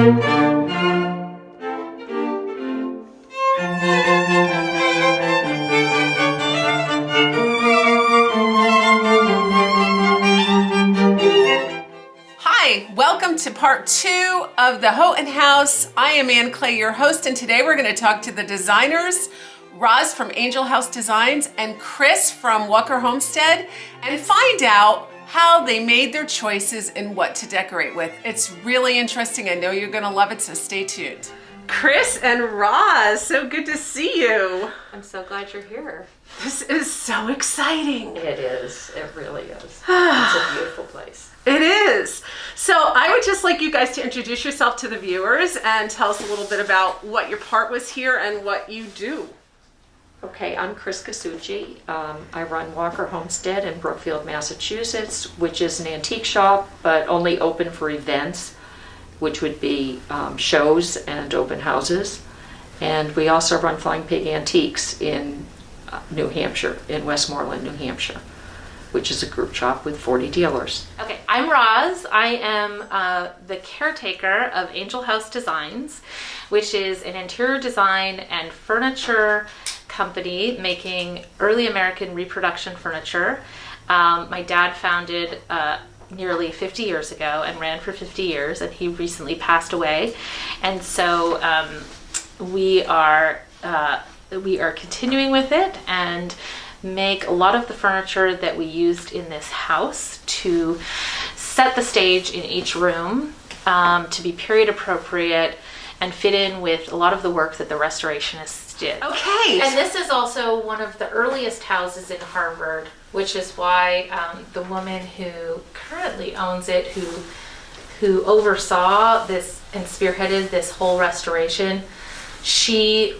Hi, welcome to part 2 of the Houghton House. I am Ann Clay, your host, and today we're going to talk to the designers, Roz from Angel House Designs and Chris from Walker Homestead, and find out how they made their choices and what to decorate with. It's really interesting. I know you're going to love it, so stay tuned. Chris and Roz, so good to see you. I'm so glad you're here. This is so exciting. It is. It really is. It's a beautiful place. It is. So I would just like you guys to introduce yourself to the viewers and tell us a little bit about what your part was here and what you do. Okay, I'm Chris Casucci. I run Walker Homestead in Brookfield, Massachusetts, which is an antique shop, but only open for events, which would be shows and open houses. And we also run Flying Pig Antiques in New Hampshire, in Westmoreland, New Hampshire, which is a group shop with 40 dealers. Okay, I'm Roz. I am the caretaker of Angel House Designs, which is an interior design and furniture company making early American reproduction furniture. My dad founded nearly 50 years ago and ran for 50 years, and he recently passed away. And so we are continuing with it and make a lot of the furniture that we used in this house to set the stage in each room, to be period appropriate and fit in with a lot of the work that the restorationists did. Okay. And this is also one of the earliest houses in Harvard, which is why the woman who currently owns it, who oversaw this and spearheaded this whole restoration, she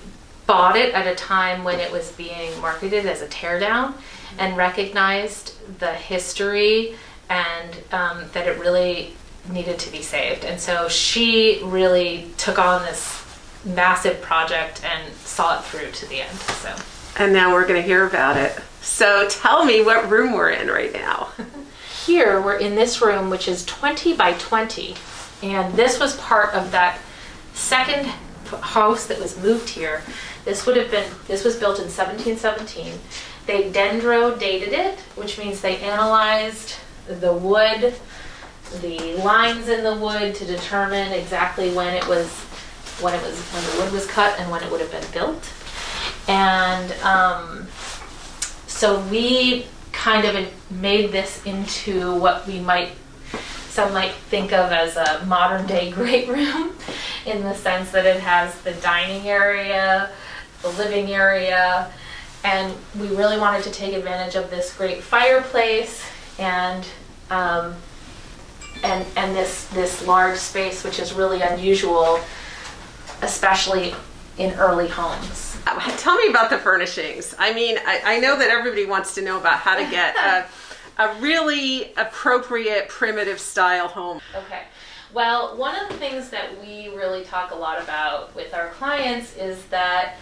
bought it at a time when it was being marketed as a teardown and recognized the history and that it really needed to be saved. And so she really took on this massive project and saw it through to the end. So. And now we're going to hear about it. So tell me what room we're in right now. Here we're in this room, which is 20 by 20. And this was part of that second house that was moved here. This was built in 1717. They dendro dated it, which means they analyzed the wood, the lines in the wood to determine exactly when the wood was cut and when it would have been built. And so we kind of made this into what some might think of as a modern day great room, in the sense that it has the dining area, the living area, and we really wanted to take advantage of this great fireplace and this large space, which is really unusual, especially in early homes. Tell me about the furnishings. I mean, I know that everybody wants to know about how to get a really appropriate primitive style home. Okay. Well, one of the things that we really talk a lot about with our clients is that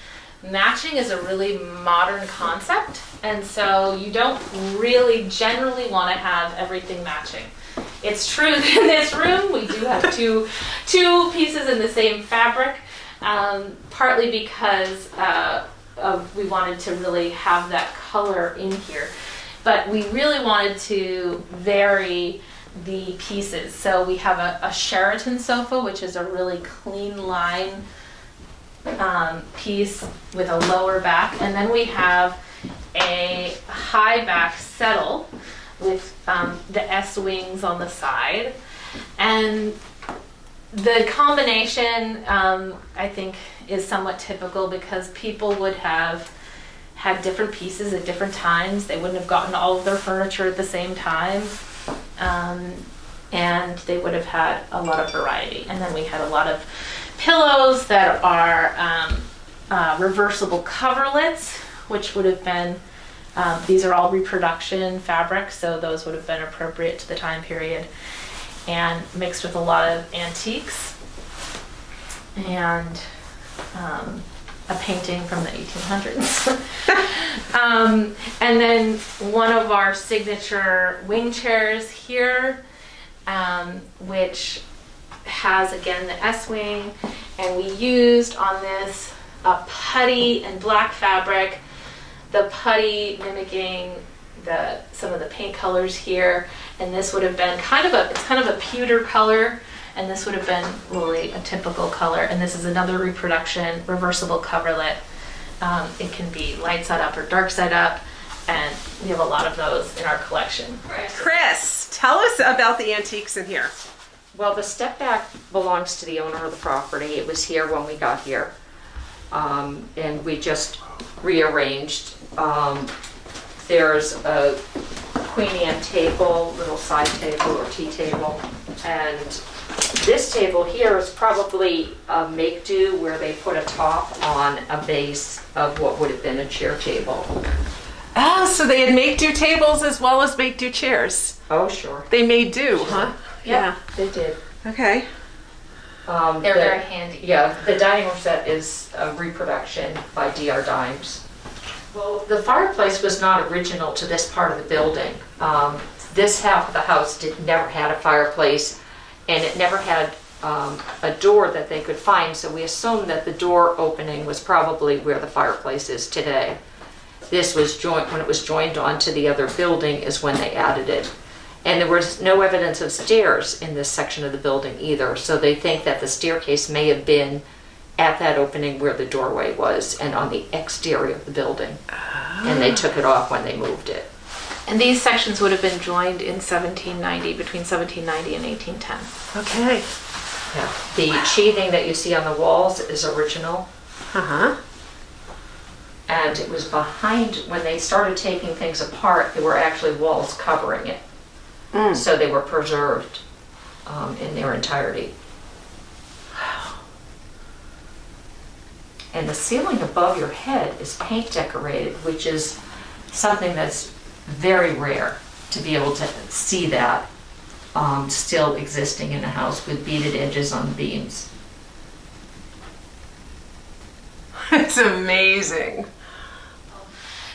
matching is a really modern concept, and so you don't really generally want to have everything matching. It's true that in this room we do have two pieces in the same fabric, partly because we wanted to really have that color in here, but we really wanted to vary the pieces. So we have a Sheraton sofa, which is a really clean line piece with a lower back, and then we have a high back settle with the S wings on the side, and the combination I think is somewhat typical because people would have had different pieces at different times. They wouldn't have gotten all of their furniture at the same time, and they would have had a lot of variety. And then we had a lot of pillows that are reversible coverlets, which would have been, these are all reproduction fabrics, so those would have been appropriate to the time period, and mixed with a lot of antiques and a painting from the 1800s. And then one of our signature wing chairs here, which has again the S-wing, and we used on this a putty and black fabric, the putty mimicking some of the paint colors here, and this would have been it's kind of a pewter color, and this would have been really a typical color. And this is another reproduction, reversible coverlet. It can be light side up or dark side up, and we have a lot of those in our collection. Chris, tell us about the antiques in here. Well, the step back belongs to the owner of the property. It was here when we got here. And we just rearranged. There's a Queen Anne table, little side table or tea table. And this table here is probably a make-do where they put a top on a base of what would have been a chair table. Oh, so they had make-do tables as well as make-do chairs. Oh, sure. They made do, huh? Yeah, they did. Okay. They're very handy. Yeah, the dining room set is a reproduction by D.R. Dimes. Well, the fireplace was not original to this part of the building. This half of the house never had a fireplace, and it never had a door that they could find, so we assumed that the door opening was probably where the fireplace is today. This was when it was joined onto the other building is when they added it. And there was no evidence of stairs in this section of the building either, so they think that the staircase may have been at that opening where the doorway was and on the exterior of the building. And they took it off when they moved it. And these sections would have been joined in 1790, between 1790 and 1810. Okay. Yeah. The sheathing that you see on the walls is original. Uh-huh. And it was behind, when they started taking things apart, there were actually walls covering it. So they were preserved in their entirety. Wow. And the ceiling above your head is paint decorated, which is something that's very rare to be able to see that still existing in a house with beaded edges on the beams. It's amazing.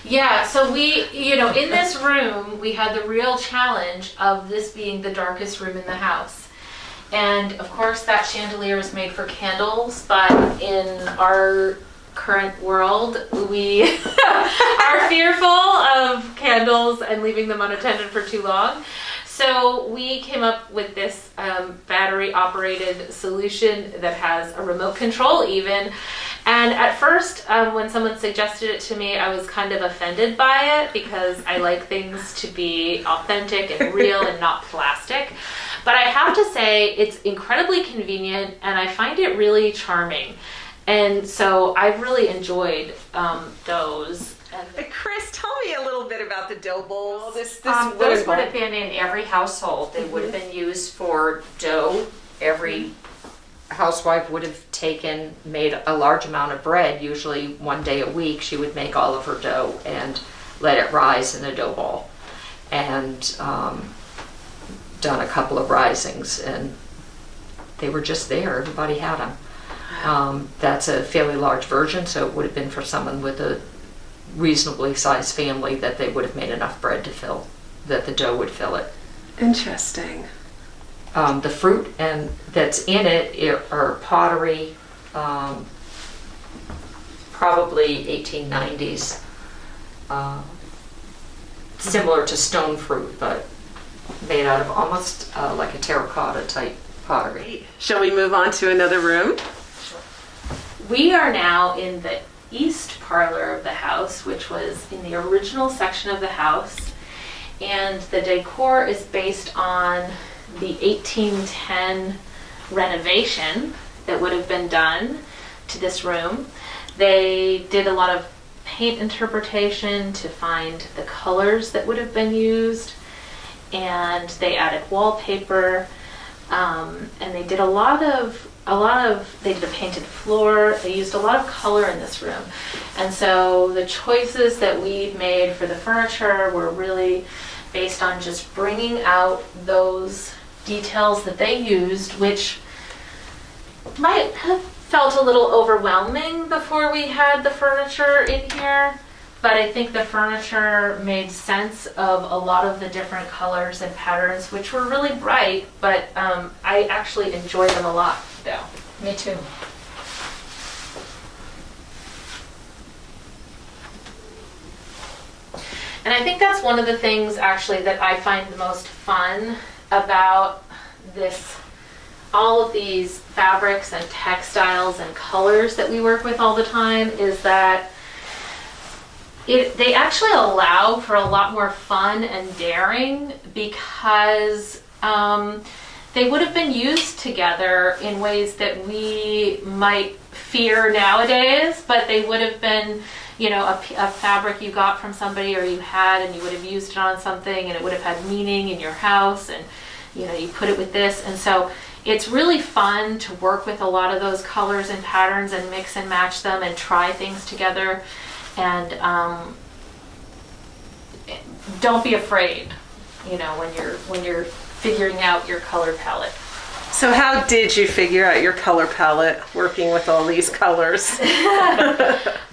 Yeah, so in this room, we had the real challenge of this being the darkest room in the house. And of course, that chandelier is made for candles, but in our current world, we are fearful of candles and leaving them unattended for too long. So we came up with this battery-operated solution that has a remote control even. And at first, when someone suggested it to me, I was kind of offended by it because I like things to be authentic and real and not plastic. But I have to say, it's incredibly convenient and I find it really charming. And so I've really enjoyed those. Chris, tell me a little bit about the dough bowls. Those would have been in every household. They would have been used for dough. Every housewife would have made a large amount of bread, usually one day a week. She would make all of her dough and let it rise in a dough ball. And done a couple of risings, and they were just there. Everybody had them. That's a fairly large version, so it would have been for someone with a reasonably sized family that they would have made enough bread to fill, that the dough would fill it. Interesting. The fruit and that's in it are pottery, probably 1890s, similar to stone fruit, but made out of almost like a terracotta type pottery. Shall we move on to another room? Sure. We are now in the east parlor of the house, which was in the original section of the house, and the decor is based on the 1810 renovation that would have been done to this room. They did a lot of paint interpretation to find the colors that would have been used, and they added wallpaper, and they did they did a painted floor. They used a lot of color in this room. And so the choices that we made for the furniture were really based on just bringing out those details that they used, which might have felt a little overwhelming before we had the furniture in here. but I think the furniture made sense of a lot of the different colors and patterns, which were really bright, but I actually enjoy them a lot though. Me too. And I think that's one of the things actually that I find the most fun about all of these fabrics and textiles and colors that we work with all the time is that they actually allow for a lot more fun and daring because they would have been used together in ways that we might fear nowadays, but they would have been, you know, a fabric you got from somebody or you had and you would have used it on something and it would have had meaning in your house, and you know, you put it with this. And so it's really fun to work with a lot of those colors and patterns and mix and match them and try things together. And don't be afraid, you know, when you're figuring out your color palette. So how did you figure out your color palette working with all these colors?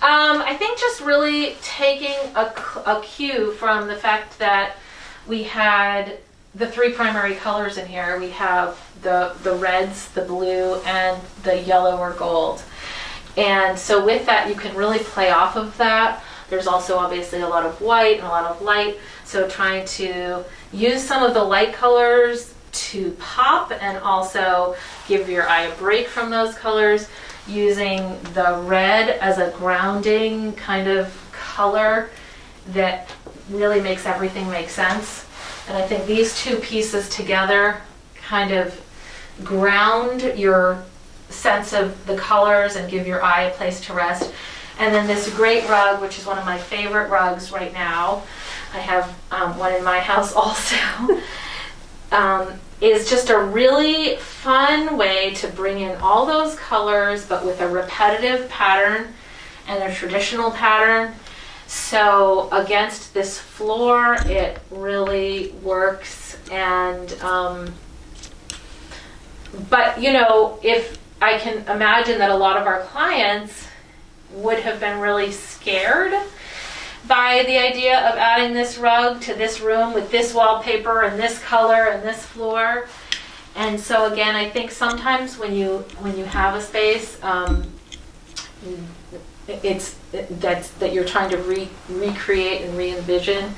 I think just really taking a cue from the fact that we had the three primary colors in here. We have the reds, the blue, and the yellow or gold. And so with that, you can really play off of that. There's also obviously a lot of white and a lot of light. So trying to use some of the light colors to pop and also give your eye a break from those colors, using the red as a grounding kind of color that really makes everything make sense. And I think these two pieces together kind of ground your sense of the colors and give your eye a place to rest. And then this great rug, which is one of my favorite rugs right now, I have one in my house also, is just a really fun way to bring in all those colors, but with a repetitive pattern and a traditional pattern. So against this floor, it really works. And, but you know, if I can imagine that a lot of our clients would have been really scared by the idea of adding this rug to this room with this wallpaper and this color and this floor. And so again, I think sometimes when you have a space, that you're trying to recreate and re-envision,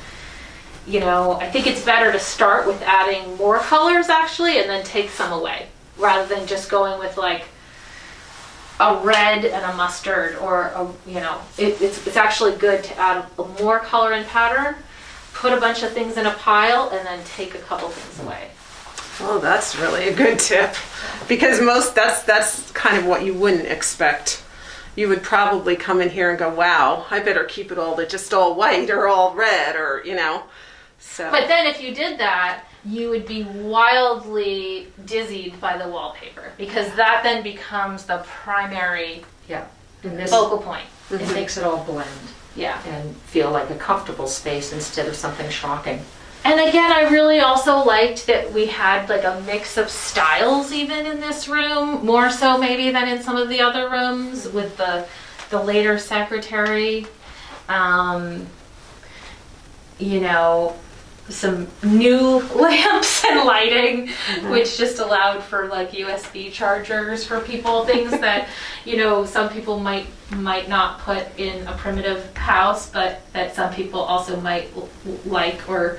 you know, I think it's better to start with adding more colors actually and then take some away, rather than just going with like a red and a mustard, or a, you know, it's actually good to add more color and pattern, put a bunch of things in a pile, and then take a couple things away. Oh, that's really a good tip, because that's kind of what you wouldn't expect. You would probably come in here and go, wow, I better keep it all just all white or all red, or, you know. So. But then if you did that, you would be wildly dizzied by the wallpaper, because that then becomes the primary focal point. It makes it all blend. Yeah. And feel like a comfortable space instead of something shocking. And again, I really also liked that we had like a mix of styles even in this room, more so maybe than in some of the other rooms, with the later secretary. You know, some new lamps and lighting, which just allowed for like USB chargers for people, things that, you know, some people might not put in a primitive house, but that some people also might like or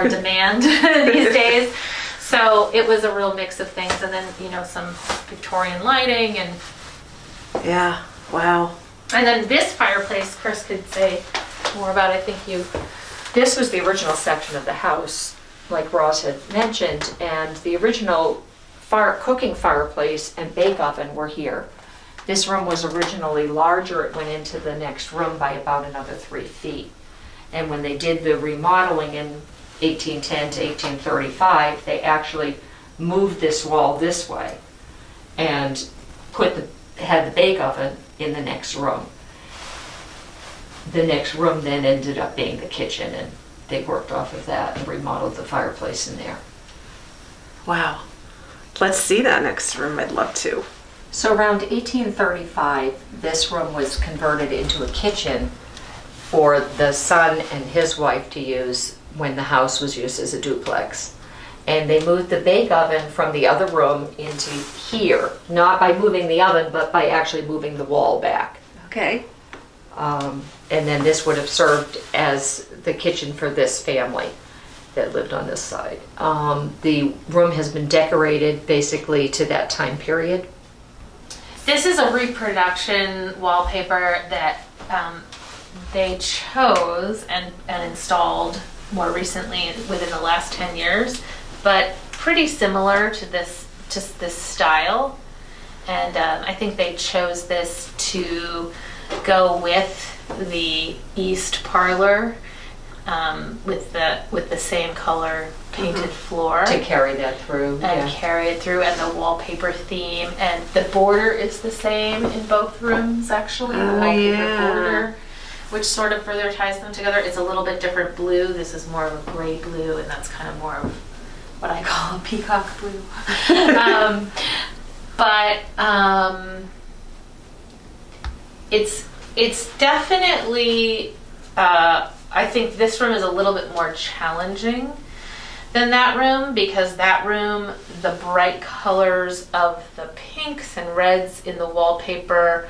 demand these days. So it was a real mix of things. And then, you know, some Victorian lighting and... Yeah, wow. And then this fireplace, Chris could say more about, I think you... This was the original section of the house, like Roz had mentioned, and the original cooking fireplace and bake oven were here. This room was originally larger. It went into the next room by about another 3 feet. And when they did the remodeling in 1810 to 1835, they actually moved this wall this way and had the bake oven in the next room. The next room then ended up being the kitchen, and they worked off of that and remodeled the fireplace in there. Wow. Let's see that next room. I'd love to. So around 1835, this room was converted into a kitchen for the son and his wife to use when the house was used as a duplex. And they moved the bake oven from the other room into here, not by moving the oven, but by actually moving the wall back. Okay. And then this would have served as the kitchen for this family that lived on this side. The room has been decorated basically to that time period. This is a reproduction wallpaper that they chose and installed more recently within the last 10 years, but pretty similar to this style. And I think they chose this to go with the East Parlor, with the same color painted floor. To carry that through. And carry it through, and the wallpaper theme. And the border is the same in both rooms, actually. The wallpaper border, which sort of further ties them together. It's a little bit different blue. This is more of a gray blue, and that's kind of more of what I call a peacock blue. It's definitely, I think this room is a little bit more challenging than that room, because that room, the bright colors of the pinks and reds in the wallpaper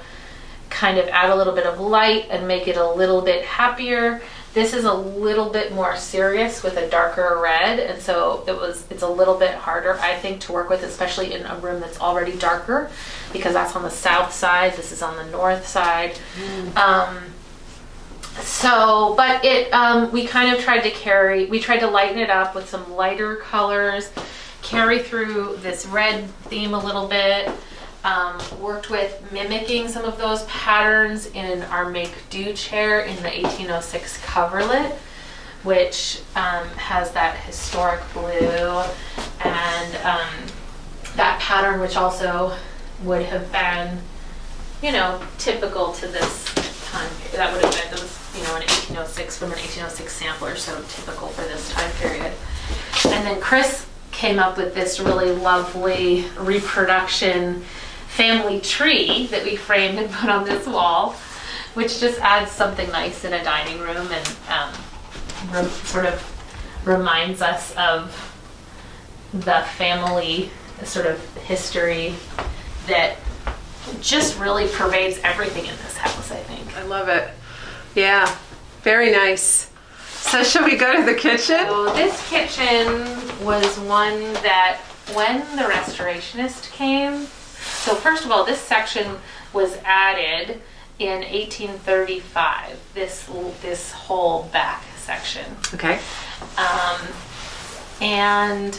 kind of add a little bit of light and make it a little bit happier. This is a little bit more serious with a darker red, and so it's a little bit harder, I think, to work with, especially in a room that's already darker, because that's on the south side. This is on the north side. We kind of tried to lighten it up with some lighter colors, carry through this red theme a little bit. Worked with mimicking some of those patterns in our make-do chair in the 1806 coverlet, which has that historic blue, and that pattern, which also would have been, typical to this time. That would have been, an 1806 from an 1806 sampler, so typical for this time period. And then Chris came up with this really lovely reproduction family tree that we framed and put on this wall, which just adds something nice in a dining room, and sort of reminds us of the family sort of history that just really pervades everything in this house, I think. I love it. Yeah, very nice. So should we go to the kitchen? So this kitchen was one that when the restorationist came, so first of all, this section was added in 1835, this whole back section. Okay. And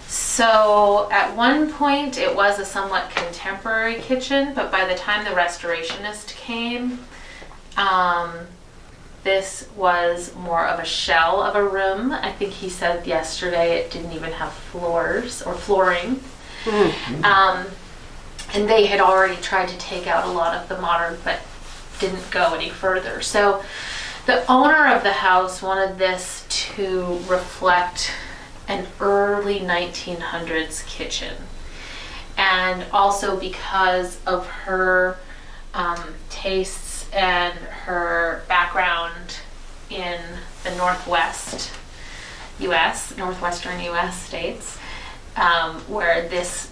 so at one point it was a somewhat contemporary kitchen, but by the time the restorationist came, this was more of a shell of a room. I think he said yesterday it didn't even have floors or flooring. Mm-hmm. And they had already tried to take out a lot of the modern, but didn't go any further. So the owner of the house wanted this to reflect an early 1900s kitchen. And also because of her tastes and her background in the northwestern US states, where this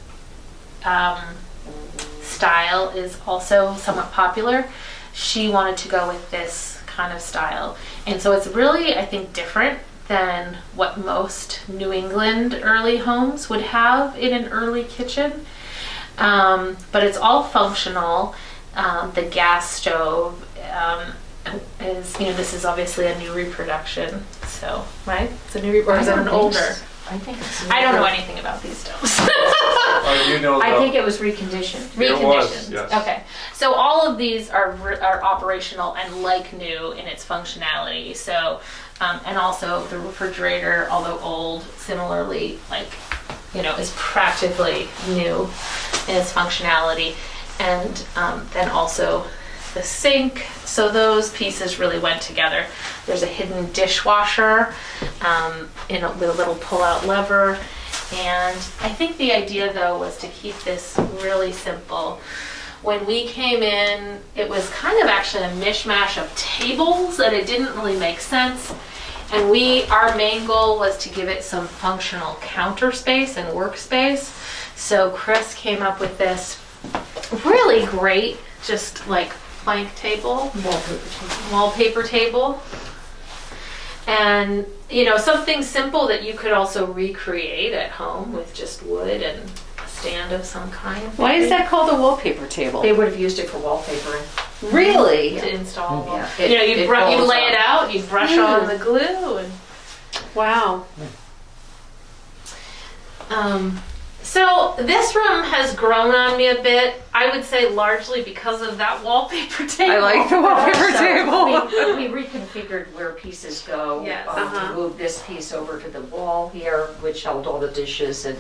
style is also somewhat popular, she wanted to go with this kind of style. And so it's really, I think, different than what most New England early homes would have in an early kitchen. But it's all functional. The gas stove is, this is obviously a new reproduction. So, right? It's a new or is it an older? I think it's. I don't know anything about these stoves. I think it was reconditioned. Reconditioned. Was, yes. Okay. So all of these are operational and like new in its functionality. So, and also the refrigerator, although old, similarly, is practically new in its functionality. And then also the sink. So those pieces really went together. There's a hidden dishwasher with a little pull-out lever. And I think the idea, though, was to keep this really simple when we came in, it was kind of actually a mishmash of tables and it didn't really make sense. And our main goal was to give it some functional counter space and workspace. So Chris came up with this really great, just like plank table, wallpaper table. And, you know, something simple that you could also recreate at home with just wood and a stand of some kind. Why is that called a wallpaper table? They would have used it for wallpapering. Really? To install. Yeah. You know, you folds lay it up. out, you brush on the glue. And, Wow. so this room has grown on me a bit. I would say largely because of that wallpaper table. I like the wallpaper table. We reconfigured where pieces go. Yes. We moved this piece over to the wall here, which held all the dishes, and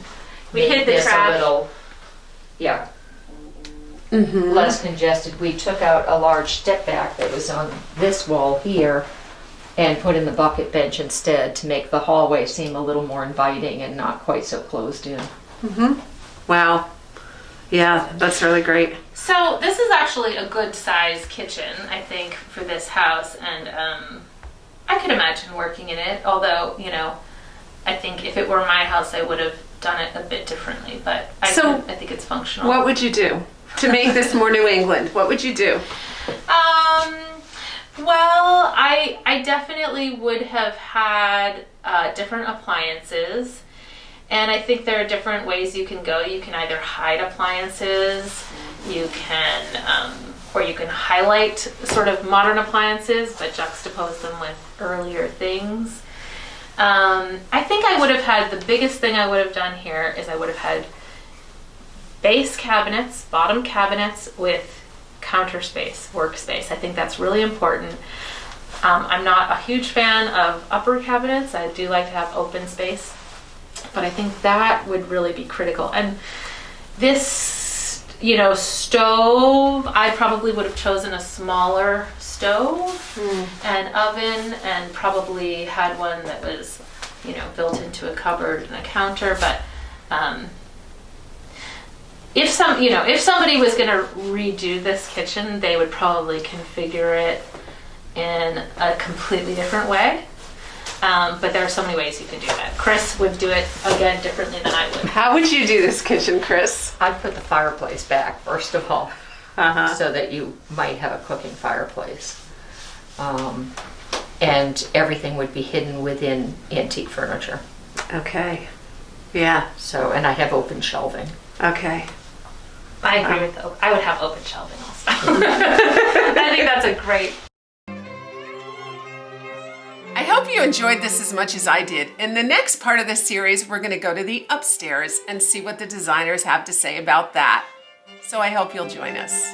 We made hid the this trash. a little, less congested. We took out a large step back that was on this wall here and put in the bucket bench instead to make the hallway seem a little more inviting and not quite so closed in. Wow. Yeah, that's really great. So this is actually a good size kitchen, I think, for this house, and I could imagine working in it. Although, you know, I think if it were my house, I would have done it a bit differently. But I think it's functional. What would you do to make this more New England? What would you do? Well, I definitely would have had different appliances. And I think there are different ways you can go. You can either hide appliances, you can, or you can highlight sort of modern appliances, but juxtapose them with earlier things. I think I would have had, the biggest thing I would have done here is I would have had base cabinets, bottom cabinets with counter space, workspace. I think that's really important. I'm not a huge fan of upper cabinets. I do like to have open space. But I think that would really be critical. And this, you know, stove, I probably would have chosen a smaller stove and oven, and probably had one that was, you know, built into a cupboard and a counter. But if somebody was going to redo this kitchen, they would probably configure it in a completely different way. But there are so many ways you can do that. Chris would do it, again, differently than I would. How would you do this kitchen, Chris? I'd put the fireplace back, first of all, so that you might have a cooking fireplace. And everything would be hidden within antique furniture. Okay. Yeah. So, and I have open shelving. Okay. I agree with I would have open shelving also. I think that's a great. I hope you enjoyed this as much as I did. In the next part of this series, we're going to go to the upstairs and see what the designers have to say about that. So I hope you'll join us.